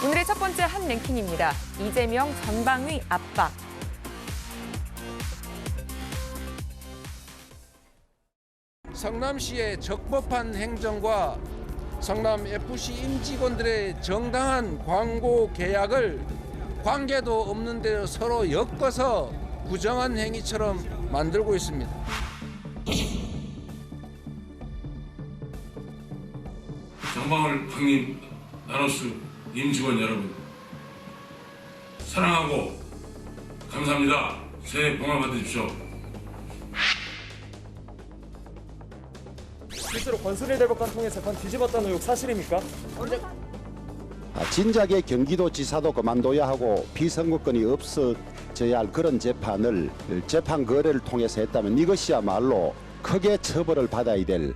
오늘의 첫 번째 한 랭킹입니다. 이재명 전방위 압박. 성남시의 적법한 행정과 성남FC 임직원들의 정당한 광고 계약을 관계도 없는 데로 서로 엮어서 부정한 행위처럼 만들고 있습니다. 정방울 황님 나노스 임직원 여러분 사랑하고 감사합니다. 새해 복 많이 받으십시오. 실제로 권순일 대법관 통해 재판 뒤집었다는 의혹 사실입니까? 진작에 경기도지사도 그만둬야 하고 비선거권이 없어져야 할 그런 재판을 재판 거래를 통해서 했다면 이것이야말로 크게 처벌을 받아야 될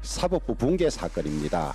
사법부 붕괴 사건입니다.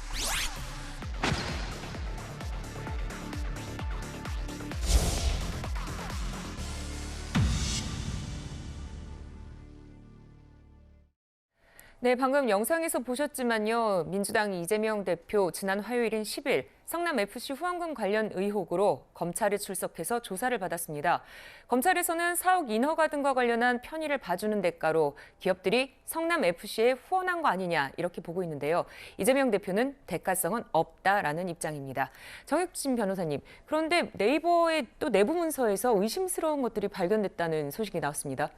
네, 방금 영상에서 보셨지만요. 민주당 이재명 대표 지난 화요일인 10일 성남FC 후원금 관련 의혹으로 검찰에 출석해서 조사를 받았습니다. 검찰에서는 사옥 인허가 등과 관련한 편의를 봐주는 대가로 기업들이 성남FC에 후원한 거 아니냐 이렇게 보고 있는데요. 이재명 대표는 대가성은 없다라는 입장입니다. 정혁진 변호사님, 그런데 네이버의 또 내부 문서에서 의심스러운 것들이 발견됐다는 소식이 나왔습니다.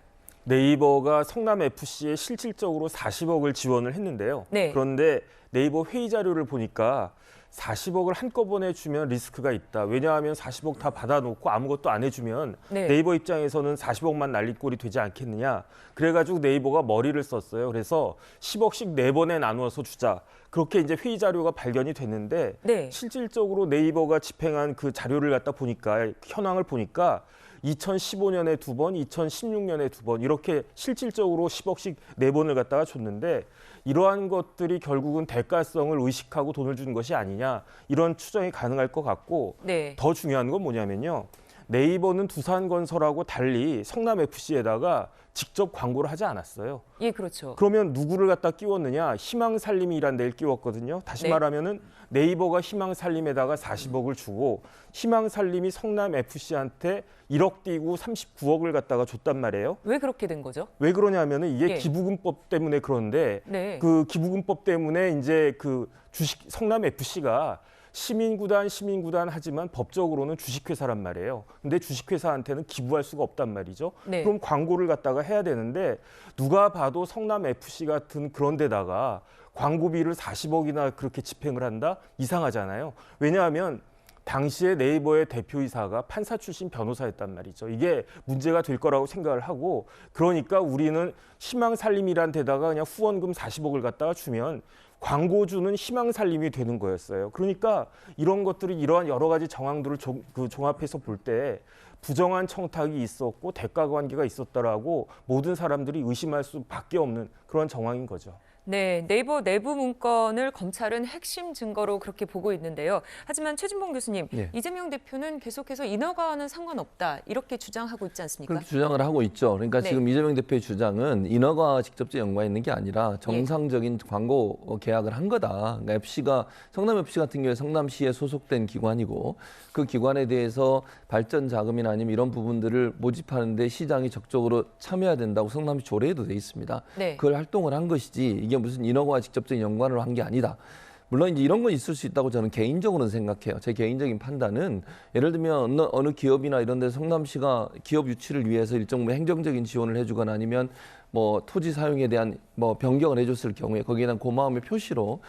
네이버가 성남FC에 실질적으로 40억을 지원을 했는데요. 네. 그런데 네이버 회의 자료를 보니까 40억을 한꺼번에 주면 리스크가 있다. 왜냐하면 40억 다 받아놓고 아무것도 안 해주면 네. 네이버 입장에서는 40억만 날릴 꼴이 되지 않겠느냐. 그래가지고 네이버가 머리를 썼어요. 그래서 10억씩 4번에 나누어서 주자. 그렇게 이제 회의 자료가 발견이 됐는데 네. 실질적으로 네이버가 집행한 그 자료를 갖다 보니까 현황을 보니까 2015년에 2번, 2016년에 2번 이렇게 실질적으로 10억씩 4번을 갖다가 줬는데 이러한 것들이 결국은 대가성을 의식하고 돈을 준 것이 아니냐 이런 추정이 가능할 것 같고 네. 더 중요한 건 뭐냐면요. 네이버는 두산건설하고 달리 성남FC에다가 직접 광고를 하지 않았어요. 예, 그렇죠. 그러면 누구를 갖다 끼웠느냐? 희망살림이란 데를 끼웠거든요. 다시 네. 말하면은 네이버가 희망살림에다가 40억을 주고 희망살림이 성남FC한테 1억 띄고 39억을 갖다가 줬단 말이에요. 왜 그렇게 된 거죠? 왜 그러냐면은 이게 예. 기부금법 때문에 그런데 네. 그 기부금법 때문에 이제 그 주식 성남FC가 시민구단 하지만 법적으로는 주식회사란 말이에요. 근데 주식회사한테는 기부할 수가 없단 말이죠. 네. 그럼 광고를 갖다가 해야 되는데 누가 봐도 성남FC 같은 그런 데다가 광고비를 40억이나 그렇게 집행을 한다? 이상하잖아요. 왜냐하면 당시에 네이버의 대표이사가 판사 출신 변호사였단 말이죠. 이게 문제가 될 거라고 생각을 하고 그러니까 우리는 희망살림이란 데다가 그냥 후원금 40억을 갖다가 주면 광고주는 희망살림이 되는 거였어요. 그러니까 이런 것들이 이러한 여러 가지 정황들을 종합해서 볼 때 부정한 청탁이 있었고 대가 관계가 있었다라고 모든 사람들이 의심할 수밖에 없는 그런 정황인 거죠. 네, 네이버 내부 문건을 검찰은 핵심 증거로 그렇게 보고 있는데요. 하지만 최진봉 교수님, 예. 이재명 대표는 계속해서 인허가와는 상관없다 이렇게 주장하고 있지 않습니까? 그렇게 주장을 하고 있죠. 그러니까 네. 지금 이재명 대표의 주장은 인허가와 직접적 연관이 있는 게 아니라 정상적인 광고 계약을 한 거다. 그러니까 FC가 성남 FC 같은 경우에 성남시에 소속된 기관이고 그 기관에 대해서 발전 자금이나 아니면 이런 부분들을 모집하는데 시장이 적극적으로 참여해야 된다고 성남시 조례에도 돼 있습니다. 네. 그걸 활동을 한 것이지 이게 무슨 인허가와 직접적인 연관을 한 게 아니다. 물론 이제 이런 건 있을 수 있다고 저는 개인적으로는 생각해요. 제 개인적인 판단은 예를 들면 어느 기업이나 이런 데 성남시가 기업 유치를 위해서 일정 행정적인 지원을 해주거나 아니면 뭐 토지 사용에 대한 뭐 변경을 해줬을 경우에 거기에 대한 고마움의 표시로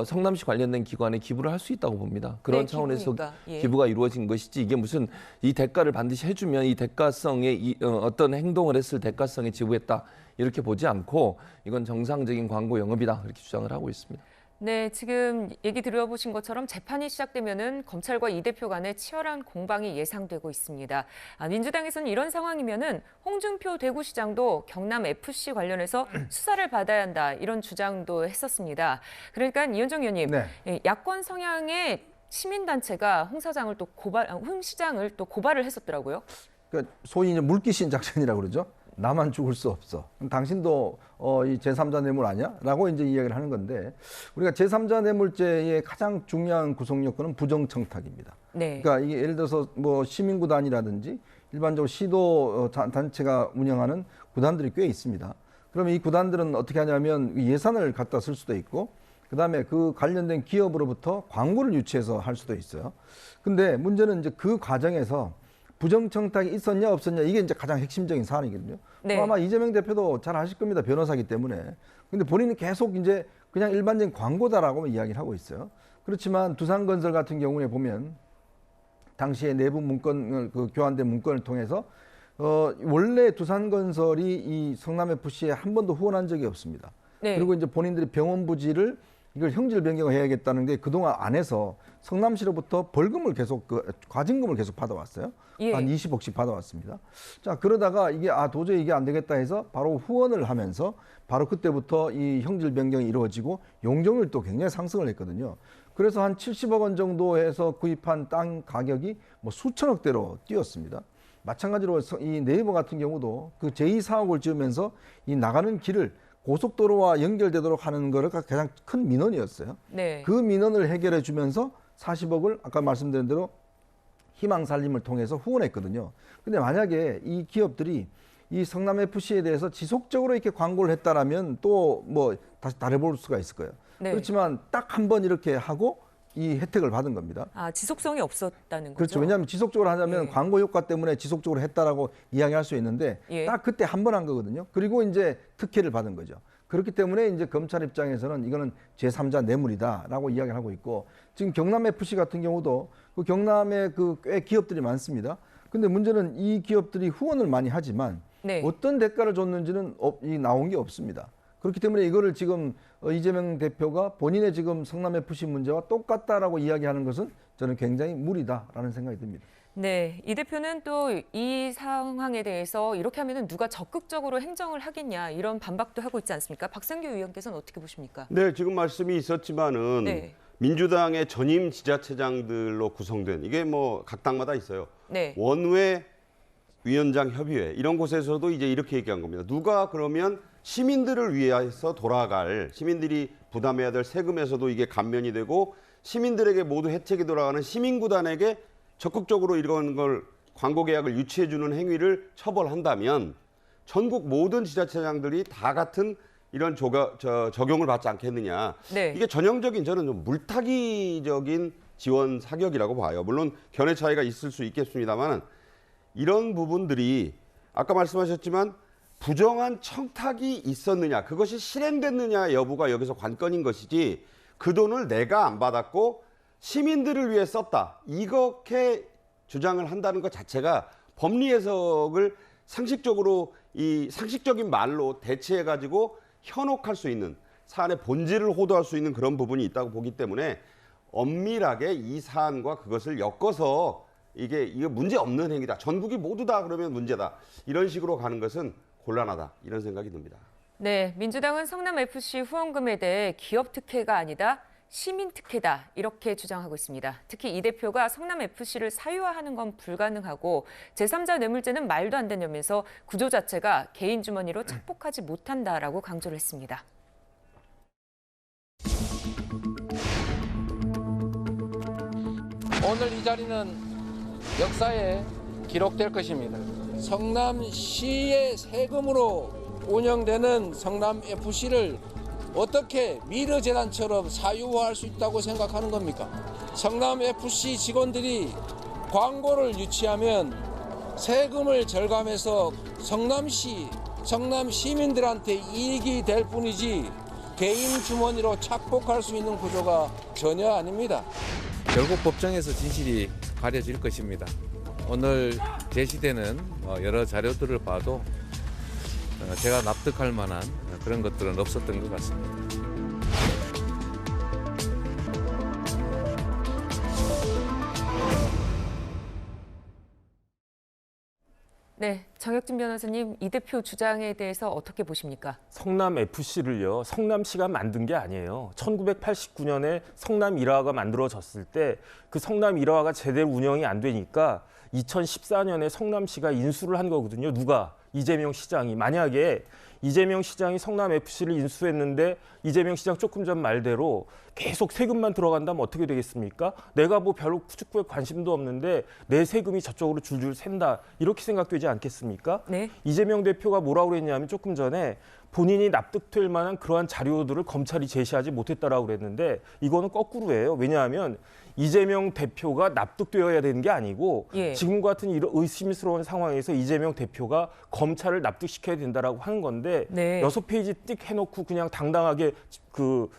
성남시 관련된 기관에 기부를 할 수 있다고 봅니다. 그런 네, 차원에서 기부니까. 예. 기부가 이루어진 것이지 이게 무슨 이 대가를 반드시 해주면 이 대가성에 어떤 행동을 했을 대가성에 지불했다 이렇게 보지 않고 이건 정상적인 광고 영업이다 이렇게 주장을 하고 있습니다. 네, 지금 얘기 들어보신 것처럼 재판이 시작되면은 검찰과 이 대표 간의 치열한 공방이 예상되고 있습니다. 민주당에서는 이런 상황이면은 홍준표 대구시장도 경남 FC 관련해서 수사를 받아야 한다 이런 주장도 했었습니다. 그러니까 이현정 의원님, 네. 야권 성향의 시민단체가 홍 시장을 또 고발을 했었더라고요. 그러니까 소위 이제 물귀신 작전이라고 그러죠. 나만 죽을 수 없어. 당신도 이 제3자 뇌물 아니야? 라고 이제 이야기를 하는 건데 우리가 제3자 뇌물죄의 가장 중요한 구성 요건은 부정청탁입니다. 네. 그러니까 이게 예를 들어서 뭐 시민구단이라든지 일반적으로 시도 단체가 운영하는 구단들이 꽤 있습니다. 그러면 이 구단들은 어떻게 하냐면 예산을 갖다 쓸 수도 있고 그다음에 그 관련된 기업으로부터 광고를 유치해서 할 수도 있어요. 근데 문제는 이제 그 과정에서 부정청탁이 있었냐 없었냐 이게 이제 가장 핵심적인 사안이거든요. 네. 아마 이재명 대표도 잘 아실 겁니다. 변호사기 때문에. 근데 본인은 계속 이제 그냥 일반적인 광고다라고 이야기를 하고 있어요. 그렇지만 두산건설 같은 경우에 보면 당시에 내부 문건 그 교환된 문건을 통해서 원래 두산건설이 이 성남FC에 한 번도 후원한 적이 없습니다. 네. 그리고 이제 본인들이 병원 부지를 이걸 형질 변경해야겠다는 게 그동안 안 해서 성남시로부터 벌금을 계속 과징금을 계속 받아왔어요. 예. 한 20억씩 받아왔습니다. 자 그러다가 이게 도저히 이게 안 되겠다 해서 바로 후원을 하면서 바로 그때부터 이 형질 변경이 이루어지고 용적률도 굉장히 상승을 했거든요. 그래서 한 70억 원 정도 해서 구입한 땅 가격이 뭐 수천억대로 뛰었습니다. 마찬가지로 이 네이버 같은 경우도 그 제2사옥을 지으면서 이 나가는 길을 고속도로와 연결되도록 하는 거를 가장 큰 민원이었어요. 네. 그 민원을 해결해 주면서 40억을 아까 말씀드린 대로 희망살림을 통해서 후원했거든요. 근데 만약에 이 기업들이 이 성남FC에 대해서 지속적으로 이렇게 광고를 했다라면 또 뭐 다시 달해볼 수가 있을 거예요. 네. 그렇지만 딱 한 번 이렇게 하고 이 혜택을 받은 겁니다. 아, 지속성이 없었다는 거죠? 그렇죠. 왜냐하면 지속적으로 하자면 예. 광고 효과 때문에 지속적으로 했다라고 이야기할 수 있는데 예. 딱 그때 한 번 한 거거든요. 그리고 이제 특혜를 받은 거죠. 그렇기 때문에 이제 검찰 입장에서는 이거는 제3자 뇌물이다라고 이야기를 하고 있고 지금 경남FC 같은 경우도 그 경남에 그 꽤 기업들이 많습니다. 근데 문제는 이 기업들이 후원을 많이 하지만 네. 어떤 대가를 줬는지는 나온 게 없습니다. 그렇기 때문에 이거를 지금 이재명 대표가 본인의 지금 성남FC 문제와 똑같다라고 이야기하는 것은 저는 굉장히 무리다라는 생각이 듭니다. 네, 이 대표는 또 이 상황에 대해서 이렇게 하면은 누가 적극적으로 행정을 하겠냐 이런 반박도 하고 있지 않습니까? 박성규 의원께서는 어떻게 보십니까? 네, 지금 말씀이 있었지만은 네. 민주당의 전임 지자체장들로 구성된 이게 뭐 각 당마다 있어요. 네. 원외 위원장 협의회 이런 곳에서도 이제 이렇게 얘기한 겁니다. 누가 그러면 시민들을 위해서 돌아갈 시민들이 부담해야 될 세금에서도 이게 감면이 되고 시민들에게 모두 혜택이 돌아가는 시민구단에게 적극적으로 이런 걸 광고 계약을 유치해 주는 행위를 처벌한다면 전국 모든 지자체장들이 다 같은 이런 적용을 받지 않겠느냐. 네. 이게 전형적인 저는 좀 물타기적인 지원 사격이라고 봐요. 물론 견해 차이가 있을 수 있겠습니다만 이런 부분들이 아까 말씀하셨지만 부정한 청탁이 있었느냐, 그것이 실행됐느냐 여부가 여기서 관건인 것이지 그 돈을 내가 안 받았고 시민들을 위해 썼다. 이렇게 주장을 한다는 것 자체가 법리 해석을 상식적으로 이 상식적인 말로 대체해가지고 현혹할 수 있는 사안의 본질을 호도할 수 있는 그런 부분이 있다고 보기 때문에 엄밀하게 이 사안과 그것을 엮어서 이거 문제 없는 행위다. 전국이 모두 다 그러면 문제다. 이런 식으로 가는 것은 곤란하다. 이런 생각이 듭니다. 네, 민주당은 성남FC 후원금에 대해 기업 특혜가 아니다. 시민 특혜다 이렇게 주장하고 있습니다. 특히 이 대표가 성남FC를 사유화하는 건 불가능하고 제3자 뇌물죄는 말도 안 된다면서 구조 자체가 개인 주머니로 착복하지 못한다라고 강조를 했습니다. 오늘 이 자리는 역사에 기록될 것입니다. 성남시의 세금으로 운영되는 성남FC를 어떻게 미르재단처럼 사유화할 수 있다고 생각하는 겁니까? 성남FC 직원들이 광고를 유치하면 세금을 절감해서 성남시, 성남 시민들한테 이익이 될 뿐이지 개인 주머니로 착복할 수 있는 구조가 전혀 아닙니다. 결국 법정에서 진실이 가려질 것입니다. 오늘 제시되는 여러 자료들을 봐도 제가 납득할 만한 그런 것들은 없었던 것 같습니다. 네, 정혁진 변호사님, 이 대표 주장에 대해서 어떻게 보십니까? 성남 FC를요, 성남시가 만든 게 아니에요. 1989년에 성남 1화가 만들어졌을 때 그 성남 1화가 제대로 운영이 안 되니까 2014년에 성남시가 인수를 한 거거든요. 누가? 이재명 시장이. 만약에 이재명 시장이 성남 FC를 인수했는데 이재명 시장 조금 전 말대로 계속 세금만 들어간다면 어떻게 되겠습니까? 내가 뭐 별로 축구에 관심도 없는데 내 세금이 저쪽으로 줄줄 샌다. 이렇게 생각되지 않겠습니까? 네. 이재명 대표가 뭐라고 그랬냐면 조금 전에 본인이 납득될 만한 그러한 자료들을 검찰이 제시하지 못했다라고 그랬는데 이거는 거꾸로예요. 왜냐하면 이재명 대표가 납득되어야 되는 게 아니고 예. 지금 같은 이런 의심스러운 상황에서 이재명 대표가 검찰을 납득시켜야 된다라고 하는 건데 네. 6페이지 띡 해놓고 그냥 당당하게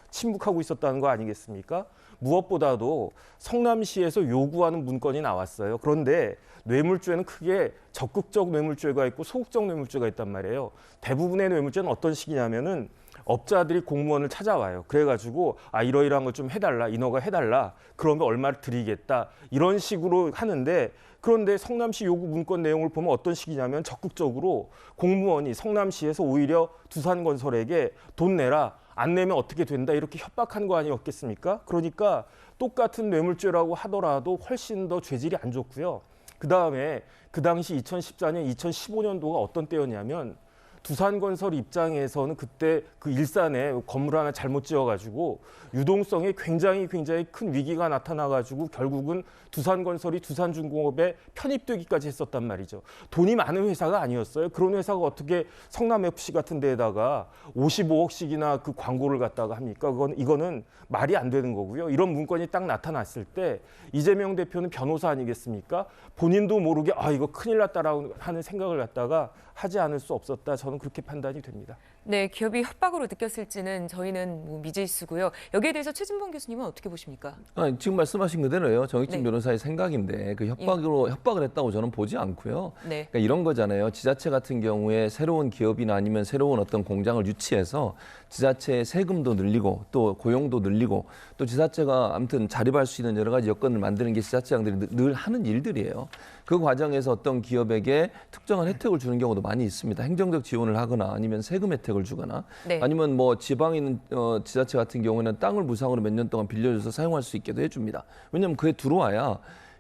침묵하고 있었다는 거 아니겠습니까? 무엇보다도 성남시에서 요구하는 문건이 나왔어요. 그런데 뇌물죄는 크게 적극적 뇌물죄가 있고 소극적 뇌물죄가 있단 말이에요. 대부분의 뇌물죄는 어떤 식이냐면은 업자들이 공무원을 찾아와요. 그래가지고 이러이러한 거 좀 해달라, 인허가 해달라. 그러면 얼마를 드리겠다. 이런 식으로 하는데 그런데 성남시 요구 문건 내용을 보면 어떤 식이냐면 적극적으로 공무원이 성남시에서 오히려 두산건설에게 돈 내라. 안 내면 어떻게 된다. 이렇게 협박한 거 아니었겠습니까? 그러니까 똑같은 뇌물죄라고 하더라도 훨씬 더 죄질이 안 좋고요. 그다음에 그 당시 2014년, 2015년도가 어떤 때였냐면 두산건설 입장에서는 그때 그 일산에 건물 하나 잘못 지어가지고 유동성에 굉장히 큰 위기가 나타나가지고 결국은 두산건설이 두산중공업에 편입되기까지 했었단 말이죠. 돈이 많은 회사가 아니었어요. 그런 회사가 어떻게 성남FC 같은 데에다가 55억씩이나 그 광고를 갖다가 합니까? 이거는 말이 안 되는 거고요. 이런 문건이 딱 나타났을 때 이재명 대표는 변호사 아니겠습니까? 본인도 모르게 이거 큰일 났다라고 하는 생각을 갖다가 하지 않을 수 없었다. 저는 그렇게 판단이 됩니다. 네, 기업이 협박으로 느꼈을지는 저희는 미지수고요. 여기에 대해서 최진봉 교수님은 어떻게 보십니까? 지금 말씀하신 그대로예요. 정익진 네. 변호사의 생각인데 그 협박을 했다고 저는 보지 않고요. 네. 그러니까 이런 거잖아요. 지자체 같은 경우에 새로운 기업이나 아니면 새로운 어떤 공장을 유치해서 지자체의 세금도 늘리고 또 고용도 늘리고 또 지자체가 아무튼 자립할 수 있는 여러 가지 여건을 만드는 게 지자체장들이 늘 하는 일들이에요. 그 과정에서 어떤 기업에게 특정한 혜택을 주는 경우도 많이 있습니다. 행정적 지원을 하거나 아니면 세금 혜택을 주거나 네. 아니면 뭐 지방에 있는 지자체 같은 경우에는 땅을 무상으로 몇 년 동안 빌려줘서 사용할 수 있게도 해줍니다. 왜냐하면 그게 들어와야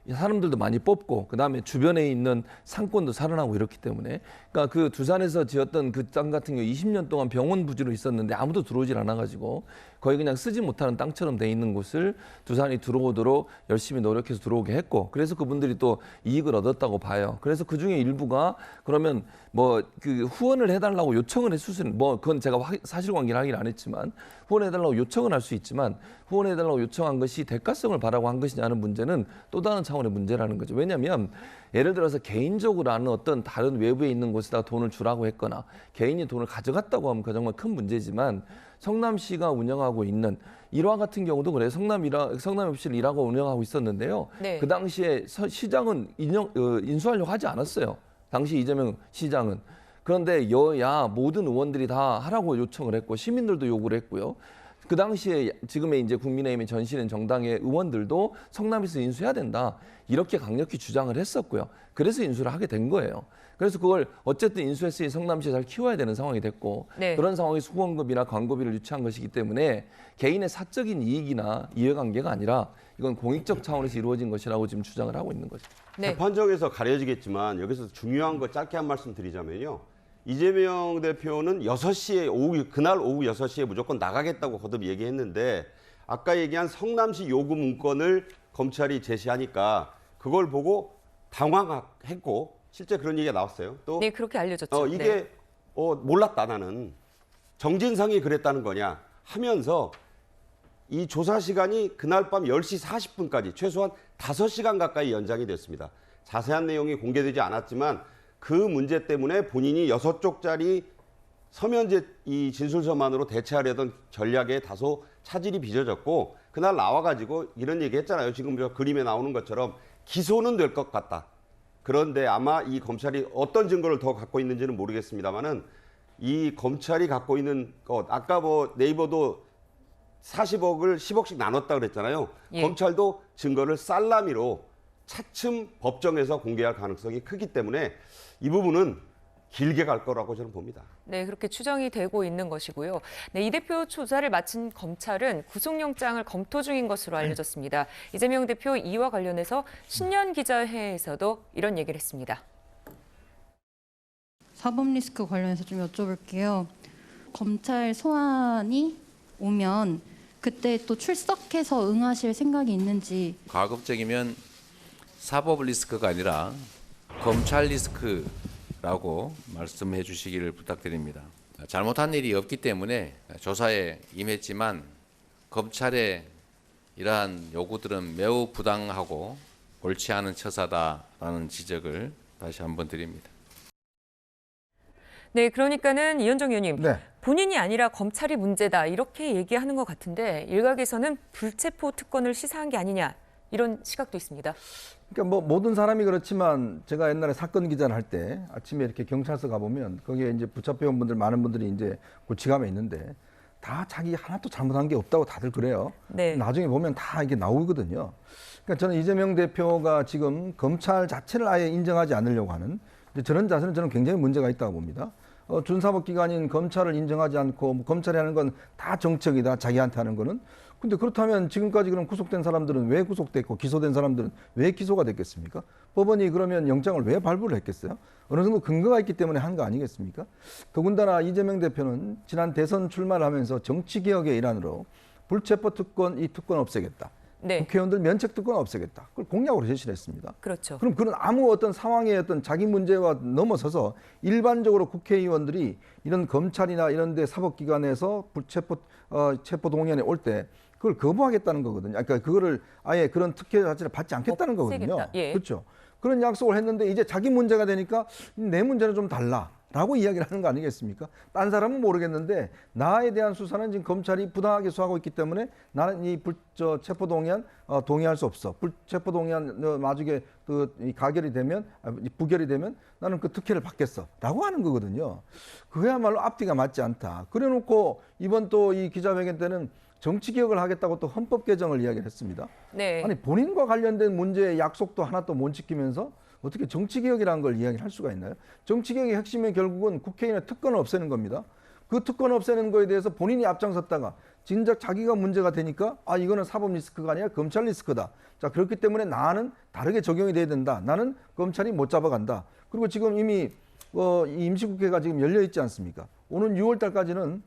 사람들도 많이 뽑고 그다음에 주변에 있는 상권도 살아나고 이렇기 때문에 그러니까 그 두산에서 지었던 그 땅 같은 경우 20년 동안 병원 부지로 있었는데 아무도 들어오질 않아가지고 거의 그냥 쓰지 못하는 땅처럼 돼 있는 곳을 두산이 들어오도록 열심히 노력해서 들어오게 했고 그래서 그분들이 또 이익을 얻었다고 봐요. 그래서 그중에 일부가 그러면 뭐 그 후원을 해달라고 요청을 했을 수는 뭐 그건 제가 사실관계를 하긴 안 했지만 후원해달라고 요청은 할 수 있지만 후원해달라고 요청한 것이 대가성을 바라고 한 것이냐는 문제는 또 다른 차원의 문제라는 거죠. 왜냐하면 예를 들어서 개인적으로 아는 어떤 다른 외부에 있는 곳에다 돈을 주라고 했거나 개인이 돈을 가져갔다고 하면 그 정말 큰 문제지만 성남시가 운영하고 있는 일화 같은 경우도 그래요. 성남FC를 일하고 운영하고 있었는데요. 네. 그 당시에 시장은 인수하려고 하지 않았어요. 당시 이재명 시장은. 그런데 여야 모든 의원들이 다 하라고 요청을 했고 시민들도 요구를 했고요. 그 당시에 지금의 이제 국민의힘의 전신인 정당의 의원들도 성남에서 인수해야 된다. 이렇게 강력히 주장을 했었고요. 그래서 인수를 하게 된 거예요. 그래서 그걸 어쨌든 인수했으니 성남시에 잘 키워야 되는 상황이 됐고 네. 그런 상황에서 후원금이나 광고비를 유치한 것이기 때문에 개인의 사적인 이익이나 이해관계가 아니라 이건 공익적 차원에서 이루어진 것이라고 지금 주장을 하고 있는 거죠. 네. 판정에서 가려지겠지만 여기서 중요한 거 짧게 한 말씀 드리자면요. 이재명 대표는 6시에 그날 오후 6시에 무조건 나가겠다고 거듭 얘기했는데 아까 얘기한 성남시 요구 문건을 검찰이 제시하니까 그걸 보고 당황했고 실제 그런 얘기가 나왔어요. 또 네, 그렇게 알려졌죠. 이게 네. 몰랐다 나는. 정진상이 그랬다는 거냐 하면서 이 조사 시간이 그날 밤 10시 40분까지 최소한 5시간 가까이 연장이 됐습니다. 자세한 내용이 공개되지 않았지만 그 문제 때문에 본인이 6쪽짜리 서면제 이 진술서만으로 대체하려던 전략에 다소 차질이 빚어졌고 그날 나와가지고 이런 얘기 했잖아요. 지금 저 그림에 나오는 것처럼 기소는 될 것 같다. 그런데 아마 이 검찰이 어떤 증거를 더 갖고 있는지는 모르겠습니다만은 이 검찰이 갖고 있는 것 아까 뭐 네이버도 40억을 10억씩 나눴다 그랬잖아요. 예. 검찰도 증거를 살라미로 차츰 법정에서 공개할 가능성이 크기 때문에 이 부분은 길게 갈 거라고 저는 봅니다. 네, 그렇게 추정이 되고 있는 것이고요. 네, 이 대표 조사를 마친 검찰은 구속영장을 검토 중인 것으로 알려졌습니다. 이재명 대표 이와 관련해서 신년 기자회에서도 이런 얘기를 했습니다. 사법 리스크 관련해서 좀 여쭤볼게요. 검찰 소환이 오면 그때 또 출석해서 응하실 생각이 있는지. 가급적이면 사법 리스크가 아니라 검찰 리스크라고 말씀해 주시기를 부탁드립니다. 잘못한 일이 없기 때문에 조사에 임했지만 검찰의 이러한 요구들은 매우 부당하고 옳지 않은 처사다라는 지적을 다시 한번 드립니다. 네, 그러니까는 이현정 의원님, 네. 본인이 아니라 검찰이 문제다 이렇게 얘기하는 것 같은데 일각에서는 불체포 특권을 시사한 게 아니냐 이런 시각도 있습니다. 그러니까 뭐 모든 사람이 그렇지만 제가 옛날에 사건 기자를 할 때 아침에 이렇게 경찰서 가보면 거기에 이제 붙잡혀온 분들 많은 분들이 이제 고치감에 있는데 다 자기 하나도 잘못한 게 없다고 다들 그래요. 네. 나중에 보면 다 이게 나오거든요. 그러니까 저는 이재명 대표가 지금 검찰 자체를 아예 인정하지 않으려고 하는 이제 저런 자세는 저는 굉장히 문제가 있다고 봅니다. 준사법기관인 검찰을 인정하지 않고 검찰이 하는 건 다 정책이다 자기한테 하는 거는. 근데 그렇다면 지금까지 그럼 구속된 사람들은 왜 구속됐고 기소된 사람들은 왜 기소가 됐겠습니까? 법원이 그러면 영장을 왜 발부를 했겠어요? 어느 정도 근거가 있기 때문에 한 거 아니겠습니까? 더군다나 이재명 대표는 지난 대선 출마를 하면서 정치개혁의 일환으로 불체포 특권, 이 특권 없애겠다. 네, 국회의원들 면책 특권 없애겠다. 그걸 공약으로 제시를 했습니다. 그렇죠. 그럼 그런 아무 어떤 상황의 어떤 자기 문제와 넘어서서 일반적으로 국회의원들이 이런 검찰이나 이런 데 사법기관에서 체포 동의안에 올 때 그걸 거부하겠다는 거거든요. 그러니까 그거를 아예 그런 특혜 자체를 받지 않겠다는 거거든요. 없애겠다. 예. 그렇죠. 그런 약속을 했는데 이제 자기 문제가 되니까 내 문제는 좀 달라라고 이야기를 하는 거 아니겠습니까? 딴 사람은 모르겠는데 나에 대한 수사는 지금 검찰이 부당하게 수하고 있기 때문에 나는 이 체포 동의안 동의할 수 없어. 체포 동의안 나중에 이 가결이 되면 부결이 되면 나는 그 특혜를 받겠어라고 하는 거거든요. 그야말로 앞뒤가 맞지 않다. 그래놓고 이번 또 이 기자회견 때는 정치 개혁을 하겠다고 또 헌법 개정을 이야기를 했습니다. 네. 아니 본인과 관련된 문제의 약속도 하나 또 못 지키면서 어떻게 정치 개혁이라는 걸 이야기를 할 수가 있나요? 정치 개혁의 핵심은 결국은 국회의원의 특권을 없애는 겁니다. 그 특권 없애는 거에 대해서 본인이 앞장섰다가 진작 자기가 문제가 되니까 이거는 사법 리스크가 아니라 검찰 리스크다. 자, 그렇기 때문에 나는 다르게 적용이 돼야 된다. 나는 검찰이 못 잡아간다. 그리고 지금 이미 이 임시국회가 지금 열려 있지 않습니까? 오는 6월 달까지는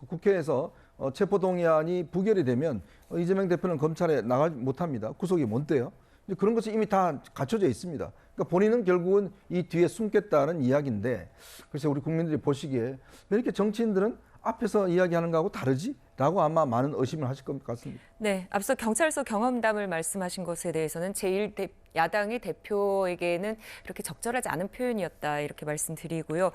국회에서 체포동의안이 부결이 되면 이재명 대표는 검찰에 나가지 못합니다. 구속이 못 돼요. 그런 것이 이미 다 갖춰져 있습니다. 그러니까 본인은 결국은 이 뒤에 숨겠다는 이야기인데 글쎄 우리 국민들이 보시기에 왜 이렇게 정치인들은 앞에서 이야기하는 거하고 다르지? 라고 아마 많은 의심을 하실 것 같습니다. 네, 앞서 경찰서 경험담을 말씀하신 것에 대해서는 제1야당의 대표에게는 이렇게 적절하지 않은 표현이었다 이렇게 말씀드리고요.